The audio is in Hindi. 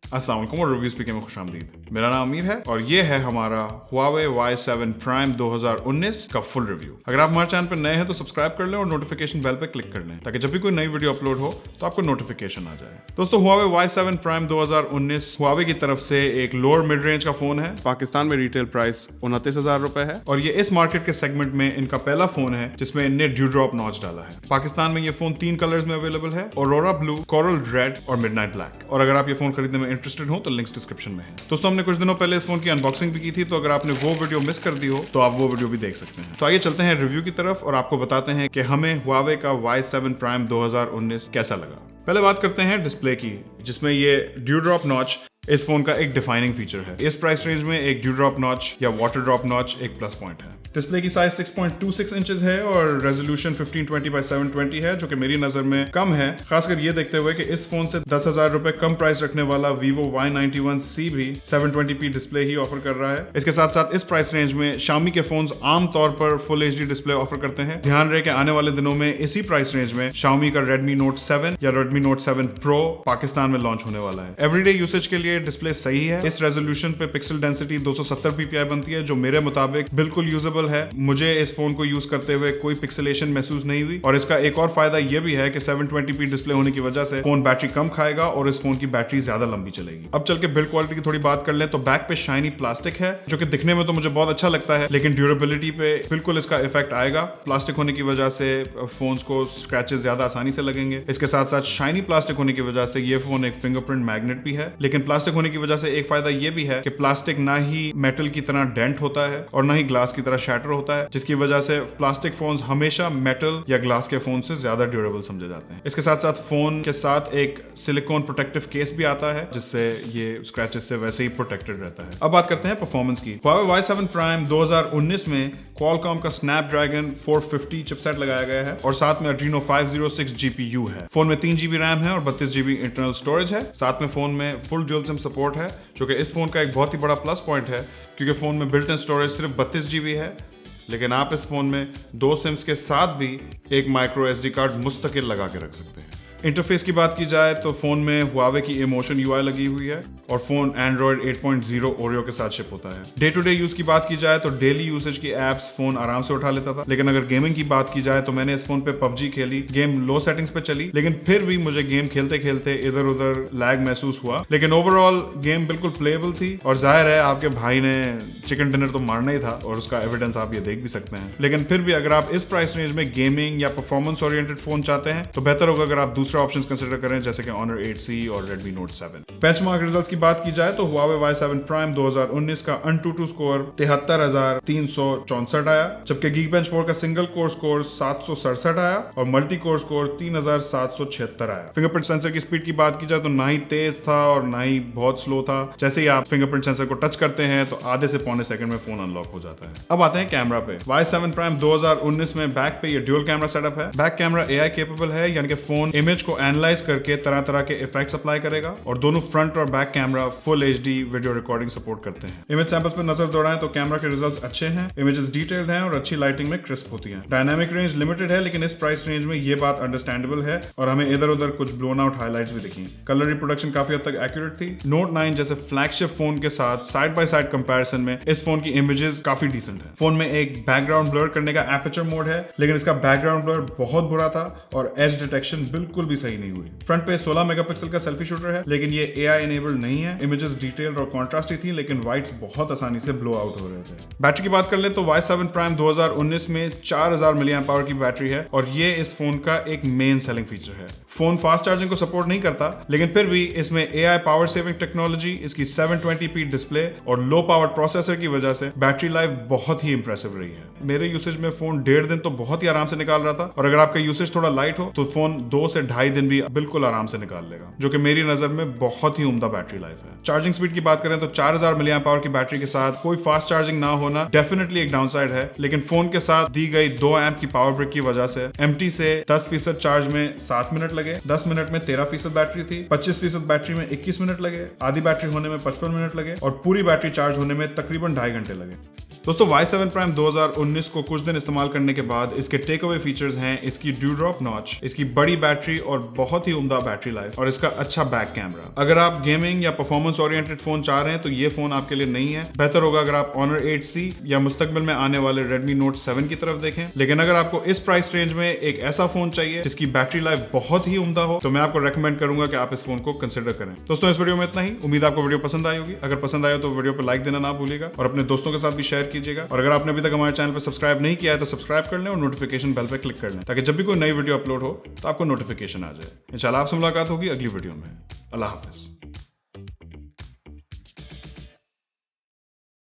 अस्सलाम वालेकुम और रिव्यू स्पीकर में खुशामदीद। मेरा नाम अमीर है और ये है हमारा Huawei Y7 Prime 2019 का फुल रिव्यू। अगर आप हमारे चैनल पर नए हैं तो सब्सक्राइब कर लें और नोटिफिकेशन बेल पे क्लिक कर लें ताकि जब भी कोई नई वीडियो अपलोड हो तो आपको नोटिफिकेशन आ जाए। दोस्तों, Huawei Y7 Prime 2019 Huawei की तरफ से एक लोअर मिड रेंज का फोन है। पाकिस्तान में रिटेल प्राइस 29,000 रुपए है और ये इस मार्केट के सेगमेंट में इनका पहला फोन है जिसमें इनने ड्यू ड्रॉप नॉच डाला है। पाकिस्तान में ये फोन 3 कलर्स में अवेलेबल है, ऑरोरा ब्लू, कोरल रेड और मिडनाइट ब्लैक। और अगर आप ये फोन खरीदने में इंटरेस्टेड हो तो लिंक्स डिस्क्रिप्शन में है। दोस्तों, हमने कुछ दिनों पहले इस फोन की अनबॉक्सिंग भी की थी, तो अगर आपने वो वीडियो मिस कर दी हो तो आप वो वीडियो भी देख सकते हैं। तो आइए चलते हैं रिव्यू की तरफ और आपको बताते हैं कि हमें Huawei का Y7 Prime 2019 कैसा लगा। पहले बात करते हैं डिस्प्ले की, जिसमें ये ड्यू ड्रॉप नॉच इस फोन का एक डिफाइनिंग फीचर है। इस प्राइस रेंज में एक ड्यू ड्रॉप नॉच या वाटर ड्रॉप नॉच एक प्लस पॉइंट है। डिस्प्ले की साइज 6.26 इंचेस है और रेजोल्यूशन 1520x720 है, जो कि मेरी नजर में कम है, खासकर ये देखते हुए कि इस फोन से 10,000 रुपए कम प्राइस रखने वाला Vivo Y91C भी 720p डिस्प्ले ही ऑफर कर रहा है। इसके साथ साथ इस प्राइस रेंज में Xiaomi के फोन्स आमतौर पर फुल HD डिस्प्ले ऑफर करते हैं। ध्यान रहे कि आने वाले दिनों में इसी प्राइस रेंज में Xiaomi का Redmi Note 7 या Redmi Note 7 Pro पाकिस्तान में लॉन्च होने वाला है। एवरीडे यूसेज के लिए डिस्प्ले सही है। इस रेजोल्यूशन पे पिक्सल डेंसिटी 270 ppi बनती है, जो मेरे मुताबिक बिल्कुल यूजेबल है। मुझे इस फोन को यूज करते हुए कोई पिक्सेलेशन महसूस नहीं हुई और इसका एक और फायदा यह भी है कि 720p डिस्प्ले होने की वजह से फोन बैटरी कम खाएगा और इस फोन की बैटरी ज्यादा लंबी चलेगी। अब चल के बिल्ड क्वालिटी की थोड़ी बात कर लें तो बैक पे शाइनी प्लास्टिक है, जो कि दिखने में तो मुझे बहुत अच्छा लगता है, लेकिन ड्यूरेबिलिटी पे बिल्कुल इसका इफेक्ट आएगा। प्लास्टिक होने की वजह से फोन्स को स्क्रैचेस ज्यादा आसानी से लगेंगे। इसके साथ साथ शाइनी प्लास्टिक होने की वजह से ये फोन एक फिंगरप्रिंट मैग्नेट भी है, लेकिन प्लास्टिक होने की वजह से एक फायदा ये भी है कि प्लास्टिक ना ही मेटल की तरह डेंट होता है और ना ही ग्लास की तरह शैटर होता है, जिसकी वजह से प्लास्टिक फोन्स हमेशा मेटल या ग्लास के फोन से ज्यादा ड्यूरेबल समझे जाते हैं। इसके साथ साथ फोन के साथ एक सिलिकॉन प्रोटेक्टिव केस भी आता है, जिससे ये स्क्रैचेस से वैसे ही प्रोटेक्टेड रहता है। अब बात करते हैं परफॉर्मेंस की। Huawei Y7 Prime 2019 में Qualcomm का Snapdragon 450 चिपसेट लगाया गया है और साथ में Adreno 506 GPU है। फोन में 3GB रैम है और 32GB इंटरनल स्टोरेज है। साथ में फोन में फुल ड्यूल सिम सपोर्ट है, जो कि इस फोन का एक बहुत ही बड़ा प्लस पॉइंट है, क्योंकि फोन में बिल्ट इन स्टोरेज सिर्फ 32GB है, लेकिन आप इस फोन में 2 सिम्स के साथ भी एक माइक्रो SD कार्ड मुस्तकिल लगा के रख सकते हैं। इंटरफेस की बात की जाए तो फोन में Huawei की इमोशन UI लगी हुई है और फोन Android 8.0 Oreo के साथ शिप होता है। डे टू डे यूज की बात की जाए तो डेली यूसेज की एप्स फोन आराम से उठा लेता था, लेकिन अगर गेमिंग की बात की जाए तो मैंने इस फोन पे PUBG खेली। गेम लो सेटिंग्स पे चली, लेकिन फिर भी मुझे गेम खेलते खेलते इधर उधर लैग महसूस हुआ, लेकिन ओवरऑल गेम बिल्कुल प्लेएबल थी। और जाहिर है आपके भाई ने चिकन डिनर तो मारना ही था और उसका एविडेंस आप ये देख भी सकते हैं। लेकिन फिर भी अगर आप इस प्राइस रेंज में गेमिंग या परफॉर्मेंस ओरिएंटेड फोन चाहते हैं तो बेहतर होगा अगर आप दूसरे ऑप्शंस कंसीडर करें, जैसे कि Honor 8C और Redmi Note 7। बेंचमार्क रिजल्ट्स की बात की जाए तो Huawei Y7 Prime 2019 का AnTuTu स्कोर 73,364 आया, जबकि Geekbench 4 का सिंगल कोर स्कोर 767 आया और मल्टी कोर स्कोर 3,776 आया। फिंगरप्रिंट सेंसर की स्पीड की बात की जाए तो ना ही तेज था और ना ही बहुत स्लो था। जैसे ही आप फिंगरप्रिंट सेंसर को टच करते हैं तो आधे से पौने सेकंड में फोन अनलॉक हो जाता है। अब आते हैं कैमरा पे। Y7 Prime 2019 में बैक पे ये ड्यूल कैमरा सेटअप है। बैक कैमरा AI केपेबल है, यानी कि फोन इमेज को एनालाइज करके तरह तरह के इफेक्ट्स अप्लाई करेगा और दोनों फ्रंट और back camera full HD video recording support करते हैं। इमेज सैंपल्स पर नजर दौड़ाएं तो कैमरा के रिजल्ट्स अच्छे हैं, इमेजेस डिटेल्ड हैं और अच्छी लाइटिंग में क्रिस्प होती हैं। डायनामिक रेंज लिमिटेड है, लेकिन इस प्राइस रेंज में ये बात अंडरस्टैंडेबल है और हमें इधर उधर कुछ ब्लोन आउट हाइलाइट्स भी दिखी। कलर रिप्रोडक्शन काफी हद तक एक्यूरेट थी। Note 9 जैसे फ्लैगशिप फोन के साथ साइड बाय साइड कंपैरिजन में इस फोन की इमेजेस काफी डिसेंट है। फोन में एक बैकग्राउंड ब्लर करने का एपर्चर मोड है, लेकिन इसका बैकग्राउंड ब्लर बहुत बुरा था और एज डिटेक्शन बिल्कुल भी सही नहीं हुई। फ्रंट पे 16 मेगापिक्सल का सेल्फी शूटर है, लेकिन ये AI इनेबल्ड नहीं है। इमेजेस डिटेल्ड और कॉन्ट्रास्टी थी, लेकिन व्हाइट्स बहुत आसानी से ब्लो आउट हो रहे थे। बैटरी की बात कर ले तो Y7 Prime 2019 में 4000 mAh की बैटरी है और ये इस फोन का एक मेन सेलिंग फीचर है। फोन फास्ट चार्जिंग को सपोर्ट नहीं करता, लेकिन फिर भी इसमें AI पावर सेविंग टेक्नोलॉजी, इसकी 720p डिस्प्ले और लो पावर प्रोसेसर की वजह से बैटरी लाइफ बहुत ही इंप्रेसिव रही है। मेरे यूसेज में फोन 1.5 दिन तो बहुत ही आराम से निकाल रहा था और अगर आपका यूसेज थोड़ा लाइट हो तो फोन 2 से 2.5 दिन भी बिल्कुल आराम से निकाल लेगा, जो कि मेरी नजर में बहुत ही उम्दा बैटरी लाइफ है। चार्जिंग स्पीड की बात करें तो 4000 mAh की बैटरी के साथ कोई फास्ट चार्जिंग ना होना डेफिनेटली एक डाउनसाइड है, लेकिन फोन के साथ दी गई 2 एम्प की पावर ब्रेक की वजह से एम्प्टी से 10% चार्ज में 7 मिनट लगे, 10 मिनट में 13% बैटरी थी, 25% बैटरी में 21 मिनट लगे, आधी बैटरी होने में 55 मिनट लगे और पूरी बैटरी चार्ज होने में तकरीबन 2.5 घंटे लगे। दोस्तों Y7 Prime 2019 को कुछ दिन इस्तेमाल करने के बाद इसके टेक अवे फीचर्स हैं इसकी ड्यू ड्रॉप नॉच, इसकी बड़ी बैटरी और बहुत ही उम्दा बैटरी लाइफ और इसका अच्छा बैक कैमरा। अगर आप गेमिंग या परफॉर्मेंस ओरिएंटेड फोन चाह रहे हैं तो ये फोन आपके लिए नहीं है। बेहतर होगा अगर आप Honor 8C या मुस्तकबिल में आने वाले Redmi Note 7 की तरफ देखें। लेकिन अगर आपको इस प्राइस रेंज में एक ऐसा फोन चाहिए जिसकी बैटरी लाइफ बहुत ही उम्दा हो तो मैं आपको रेकमेंड करूंगा कि आप इस फोन को कंसिडर करें। दोस्तों इस वीडियो में इतना ही। उम्मीद आपको वीडियो पसंद आई होगी। अगर पसंद आया तो वीडियो पर लाइक देना ना भूलिएगा और अपने दोस्तों के साथ भी शेयर कीजिएगा। और अगर आपने अभी तक हमारे चैनल पर सब्सक्राइब नहीं किया है तो सब्सक्राइब कर लें और नोटिफिकेशन बेल पर क्लिक कर लें ताकि जब भी कोई नई वीडियो अपलोड हो तो आपको नोटिफिकेशन आ जाए। इंशाल्लाह आपसे मुलाकात होगी अगली वीडियो में। अल्लाह हाफिज।